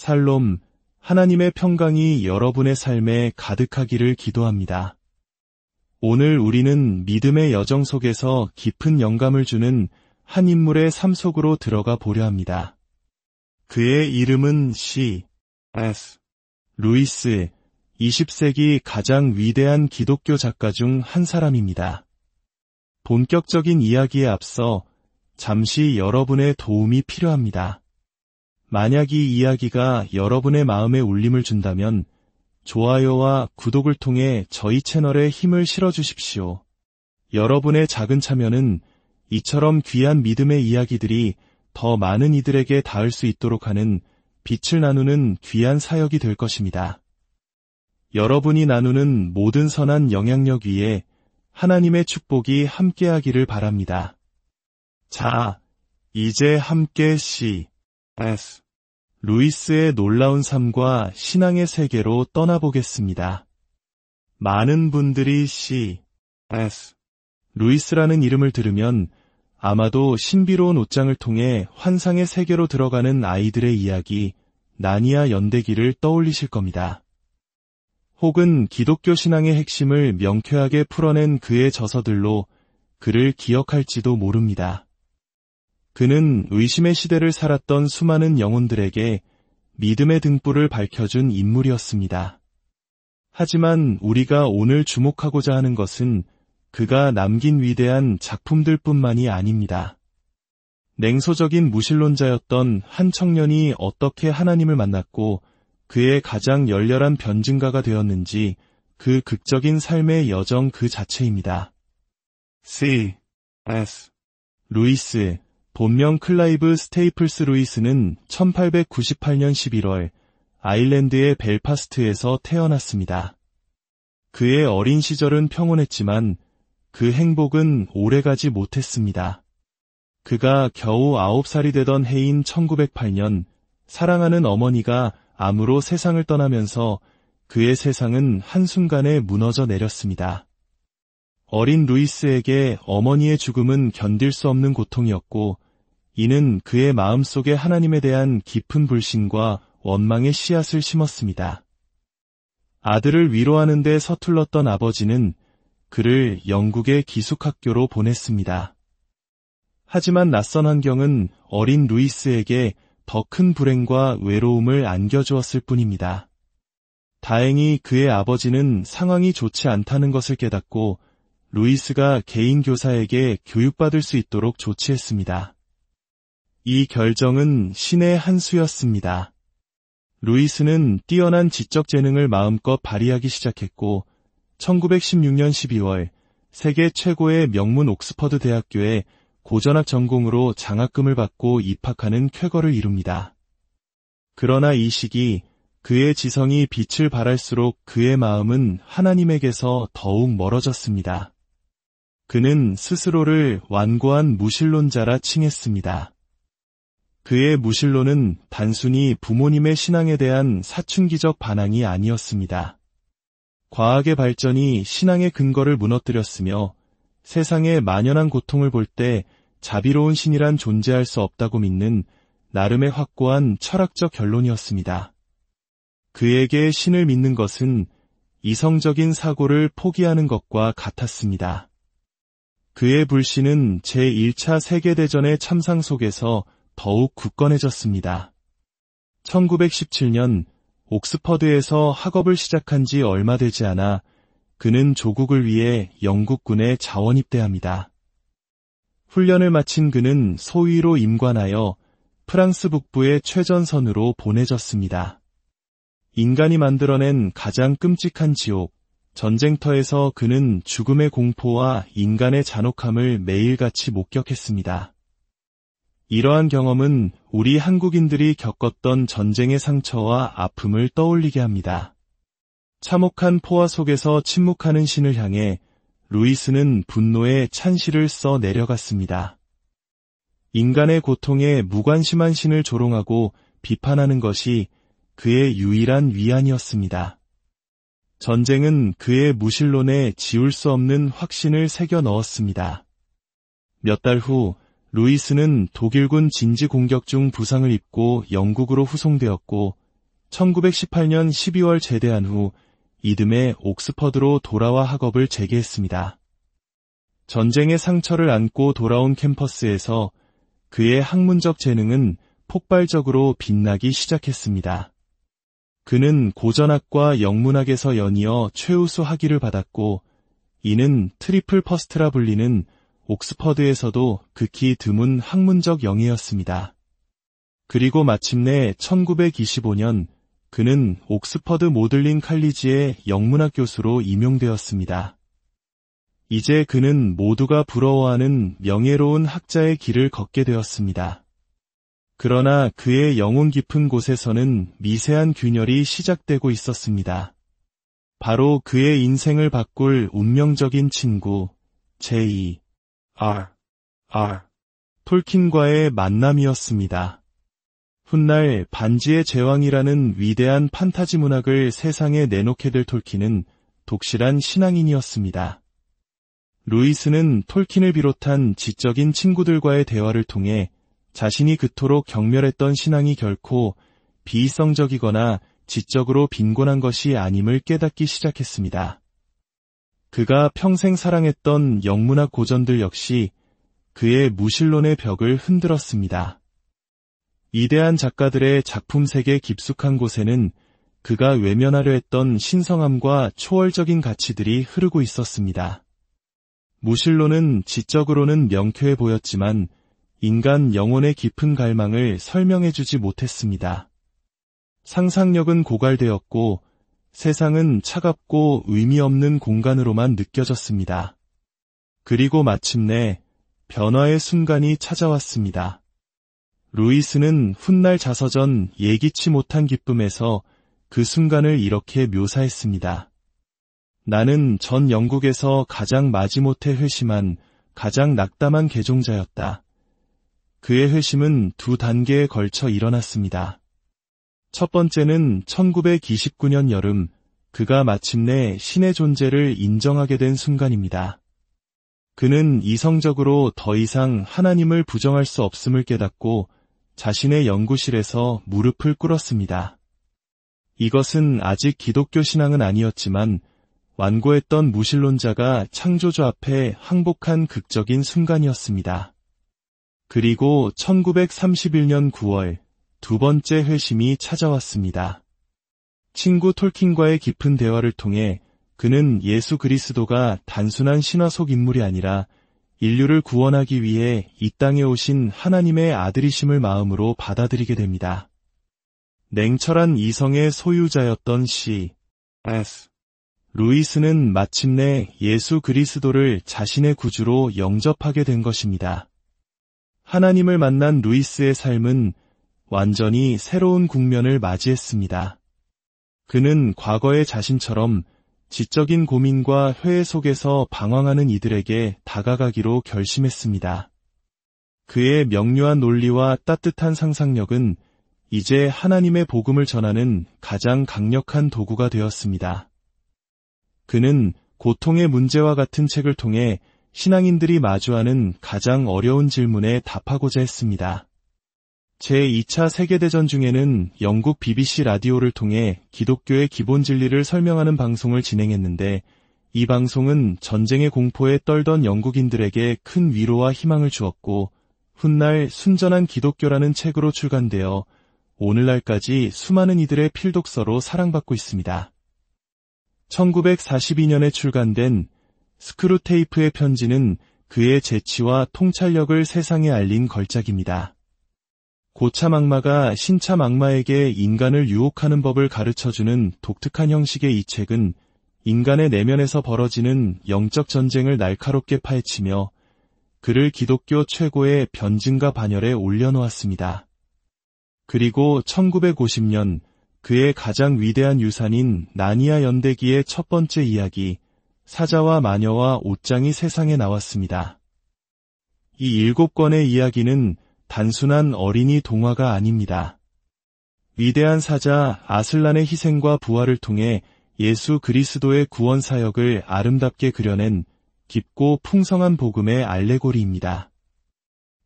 살롬, 하나님의 평강이 여러분의 삶에 가득하기를 기도합니다. 오늘 우리는 믿음의 여정 속에서 깊은 영감을 주는 한 인물의 삶 속으로 들어가 보려 합니다. 그의 이름은 C.S. 루이스, 20세기 가장 위대한 기독교 작가 중 한 사람입니다. 본격적인 이야기에 앞서 잠시 여러분의 도움이 필요합니다. 만약 이 이야기가 여러분의 마음에 울림을 준다면 좋아요와 구독을 통해 저희 채널에 힘을 실어주십시오. 여러분의 작은 참여는 이처럼 귀한 믿음의 이야기들이 더 많은 이들에게 닿을 수 있도록 하는 빛을 나누는 귀한 사역이 될 것입니다. 여러분이 나누는 모든 선한 영향력 위에 하나님의 축복이 함께하기를 바랍니다. 자, 이제 함께 C.S. 루이스의 놀라운 삶과 신앙의 세계로 떠나보겠습니다. 많은 분들이 C.S. 루이스라는 이름을 들으면 아마도 신비로운 옷장을 통해 환상의 세계로 들어가는 아이들의 이야기, 나니아 연대기를 떠올리실 겁니다. 혹은 기독교 신앙의 핵심을 명쾌하게 풀어낸 그의 저서들로 그를 기억할지도 모릅니다. 그는 의심의 시대를 살았던 수많은 영혼들에게 믿음의 등불을 밝혀준 인물이었습니다. 하지만 우리가 오늘 주목하고자 하는 것은 그가 남긴 위대한 작품들뿐만이 아닙니다. 냉소적인 무신론자였던 한 청년이 어떻게 하나님을 만났고 그의 가장 열렬한 변증가가 되었는지 그 극적인 삶의 여정 그 자체입니다. C.S. 루이스, 본명 클라이브 스테이플스 루이스는 1898년 11월 아일랜드의 벨파스트에서 태어났습니다. 그의 어린 시절은 평온했지만 그 행복은 오래가지 못했습니다. 그가 겨우 9살이 되던 해인 1908년 사랑하는 어머니가 암으로 세상을 떠나면서 그의 세상은 한순간에 무너져 내렸습니다. 어린 루이스에게 어머니의 죽음은 견딜 수 없는 고통이었고 이는 그의 마음속에 하나님에 대한 깊은 불신과 원망의 씨앗을 심었습니다. 아들을 위로하는 데 서툴렀던 아버지는 그를 영국의 기숙학교로 보냈습니다. 하지만 낯선 환경은 어린 루이스에게 더 큰 불행과 외로움을 안겨주었을 뿐입니다. 다행히 그의 아버지는 상황이 좋지 않다는 것을 깨닫고 루이스가 개인 교사에게 교육받을 수 있도록 조치했습니다. 이 결정은 신의 한 수였습니다. 루이스는 뛰어난 지적 재능을 마음껏 발휘하기 시작했고 1916년 12월 세계 최고의 명문 옥스퍼드 대학교에 고전학 전공으로 장학금을 받고 입학하는 쾌거를 이룹니다. 그러나 이 시기 그의 지성이 빛을 발할수록 그의 마음은 하나님에게서 더욱 멀어졌습니다. 그는 스스로를 완고한 무신론자라 칭했습니다. 그의 무신론은 단순히 부모님의 신앙에 대한 사춘기적 반항이 아니었습니다. 과학의 발전이 신앙의 근거를 무너뜨렸으며 세상의 만연한 고통을 볼 때 자비로운 신이란 존재할 수 없다고 믿는 나름의 확고한 철학적 결론이었습니다. 그에게 신을 믿는 것은 이성적인 사고를 포기하는 것과 같았습니다. 그의 불신은 제1차 세계대전의 참상 속에서 더욱 굳건해졌습니다. 1917년 옥스퍼드에서 학업을 시작한 지 얼마 되지 않아 그는 조국을 위해 영국군에 자원 입대합니다. 훈련을 마친 그는 소위로 임관하여 프랑스 북부의 최전선으로 보내졌습니다. 인간이 만들어낸 가장 끔찍한 지옥, 전쟁터에서 그는 죽음의 공포와 인간의 잔혹함을 매일같이 목격했습니다. 이러한 경험은 우리 한국인들이 겪었던 전쟁의 상처와 아픔을 떠올리게 합니다. 참혹한 포화 속에서 침묵하는 신을 향해 루이스는 분노의 찬시를 써 내려갔습니다. 인간의 고통에 무관심한 신을 조롱하고 비판하는 것이 그의 유일한 위안이었습니다. 전쟁은 그의 무신론에 지울 수 없는 확신을 새겨 넣었습니다. 몇 달 후 루이스는 독일군 진지 공격 중 부상을 입고 영국으로 후송되었고 1918년 12월 제대한 후 이듬해 옥스퍼드로 돌아와 학업을 재개했습니다. 전쟁의 상처를 안고 돌아온 캠퍼스에서 그의 학문적 재능은 폭발적으로 빛나기 시작했습니다. 그는 고전학과 영문학에서 연이어 최우수 학위를 받았고, 이는 트리플 퍼스트라 불리는 옥스퍼드에서도 극히 드문 학문적 영예였습니다. 그리고 마침내 1925년 그는 옥스퍼드 모들린 칼리지의 영문학 교수로 임용되었습니다. 이제 그는 모두가 부러워하는 명예로운 학자의 길을 걷게 되었습니다. 그러나 그의 영혼 깊은 곳에서는 미세한 균열이 시작되고 있었습니다. 바로 그의 인생을 바꿀 운명적인 친구 J.R.R. 톨킨과의 만남이었습니다. 훗날 반지의 제왕이라는 위대한 판타지 문학을 세상에 내놓게 될 톨킨은 독실한 신앙인이었습니다. 루이스는 톨킨을 비롯한 지적인 친구들과의 대화를 통해 자신이 그토록 경멸했던 신앙이 결코 비이성적이거나 지적으로 빈곤한 것이 아님을 깨닫기 시작했습니다. 그가 평생 사랑했던 영문학 고전들 역시 그의 무신론의 벽을 흔들었습니다. 위대한 작가들의 작품 세계 깊숙한 곳에는 그가 외면하려 했던 신성함과 초월적인 가치들이 흐르고 있었습니다. 무신론은 지적으로는 명쾌해 보였지만 인간 영혼의 깊은 갈망을 설명해주지 못했습니다. 상상력은 고갈되었고 세상은 차갑고 의미 없는 공간으로만 느껴졌습니다. 그리고 마침내 변화의 순간이 찾아왔습니다. 루이스는 훗날 자서전 예기치 못한 기쁨에서 그 순간을 이렇게 묘사했습니다. 나는 전 영국에서 가장 마지못해 회심한 가장 낙담한 개종자였다. 그의 회심은 두 단계에 걸쳐 일어났습니다. 첫 번째는 1929년 여름 그가 마침내 신의 존재를 인정하게 된 순간입니다. 그는 이성적으로 더 이상 하나님을 부정할 수 없음을 깨닫고 자신의 연구실에서 무릎을 꿇었습니다. 이것은 아직 기독교 신앙은 아니었지만 완고했던 무신론자가 창조주 앞에 항복한 극적인 순간이었습니다. 그리고 1931년 9월 두 번째 회심이 찾아왔습니다. 친구 톨킨과의 깊은 대화를 통해 그는 예수 그리스도가 단순한 신화 속 인물이 아니라 인류를 구원하기 위해 이 땅에 오신 하나님의 아들이심을 마음으로 받아들이게 됩니다. 냉철한 이성의 소유자였던 C.S. 루이스는 마침내 예수 그리스도를 자신의 구주로 영접하게 된 것입니다. 하나님을 만난 루이스의 삶은 완전히 새로운 국면을 맞이했습니다. 그는 과거의 자신처럼 지적인 고민과 회의 속에서 방황하는 이들에게 다가가기로 결심했습니다. 그의 명료한 논리와 따뜻한 상상력은 이제 하나님의 복음을 전하는 가장 강력한 도구가 되었습니다. 그는 고통의 문제와 같은 책을 통해 신앙인들이 마주하는 가장 어려운 질문에 답하고자 했습니다. 제2차 세계대전 중에는 영국 BBC 라디오를 통해 기독교의 기본 진리를 설명하는 방송을 진행했는데 이 방송은 전쟁의 공포에 떨던 영국인들에게 큰 위로와 희망을 주었고 훗날 순전한 기독교라는 책으로 출간되어 오늘날까지 수많은 이들의 필독서로 사랑받고 있습니다. 1942년에 출간된 스크루테이프의 편지는 그의 재치와 통찰력을 세상에 알린 걸작입니다. 고참 악마가 신참 악마에게 인간을 유혹하는 법을 가르쳐주는 독특한 형식의 이 책은 인간의 내면에서 벌어지는 영적 전쟁을 날카롭게 파헤치며 그를 기독교 최고의 변증과 반열에 올려놓았습니다. 그리고 1950년 그의 가장 위대한 유산인 나니아 연대기의 첫 번째 이야기 사자와 마녀와 옷장이 세상에 나왔습니다. 이 7권의 이야기는 단순한 어린이 동화가 아닙니다. 위대한 사자 아슬란의 희생과 부활을 통해 예수 그리스도의 구원 사역을 아름답게 그려낸 깊고 풍성한 복음의 알레고리입니다.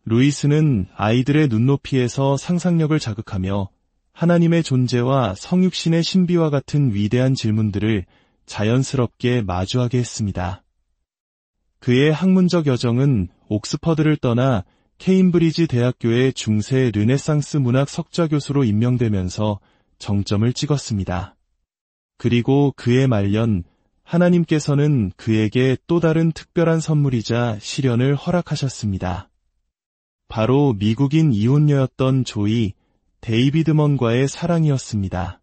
루이스는 아이들의 눈높이에서 상상력을 자극하며 하나님의 존재와 성육신의 신비와 같은 위대한 질문들을 자연스럽게 마주하게 했습니다. 그의 학문적 여정은 옥스퍼드를 떠나 케임브리지 대학교의 중세 르네상스 문학 석좌교수로 임명되면서 정점을 찍었습니다. 그리고 그의 말년, 하나님께서는 그에게 또 다른 특별한 선물이자 시련을 허락하셨습니다. 바로 미국인 이혼녀였던 조이 데이비드먼과의 사랑이었습니다.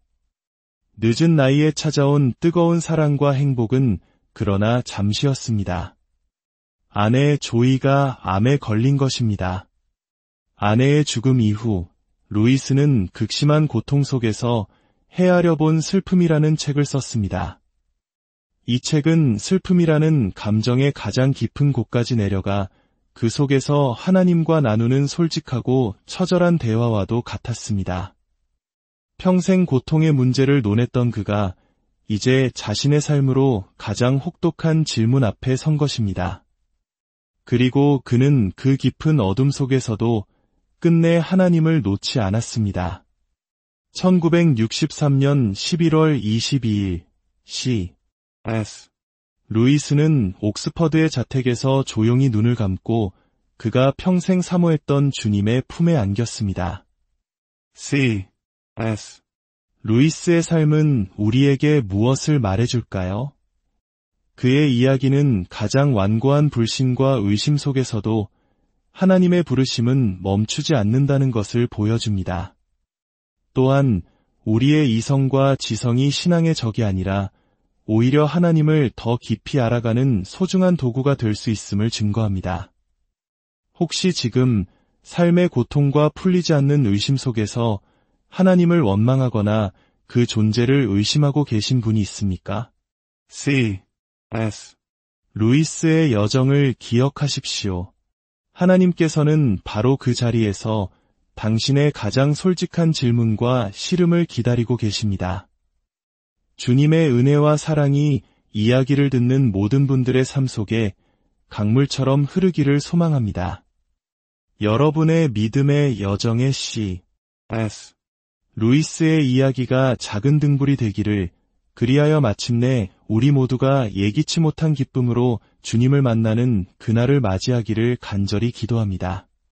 늦은 나이에 찾아온 뜨거운 사랑과 행복은 그러나 잠시였습니다. 아내 조이가 암에 걸린 것입니다. 아내의 죽음 이후 루이스는 극심한 고통 속에서 헤아려 본 슬픔이라는 책을 썼습니다. 이 책은 슬픔이라는 감정의 가장 깊은 곳까지 내려가 그 속에서 하나님과 나누는 솔직하고 처절한 대화와도 같았습니다. 평생 고통의 문제를 논했던 그가 이제 자신의 삶으로 가장 혹독한 질문 앞에 선 것입니다. 그리고 그는 그 깊은 어둠 속에서도 끝내 하나님을 놓지 않았습니다. 1963년 11월 22일 C.S. 루이스는 옥스퍼드의 자택에서 조용히 눈을 감고 그가 평생 사모했던 주님의 품에 안겼습니다. C.S. 루이스의 삶은 우리에게 무엇을 말해줄까요? 그의 이야기는 가장 완고한 불신과 의심 속에서도 하나님의 부르심은 멈추지 않는다는 것을 보여줍니다. 또한 우리의 이성과 지성이 신앙의 적이 아니라 오히려 하나님을 더 깊이 알아가는 소중한 도구가 될 수 있음을 증거합니다. 혹시 지금 삶의 고통과 풀리지 않는 의심 속에서 하나님을 원망하거나 그 존재를 의심하고 계신 분이 있습니까? C.S. 루이스의 여정을 기억하십시오. 하나님께서는 바로 그 자리에서 당신의 가장 솔직한 질문과 씨름을 기다리고 계십니다. 주님의 은혜와 사랑이 이야기를 듣는 모든 분들의 삶 속에 강물처럼 흐르기를 소망합니다. 여러분의 믿음의 여정의 C.S. 루이스의 이야기가 작은 등불이 되기를, 그리하여 마침내 우리 모두가 예기치 못한 기쁨으로 주님을 만나는 그날을 맞이하기를 간절히 기도합니다.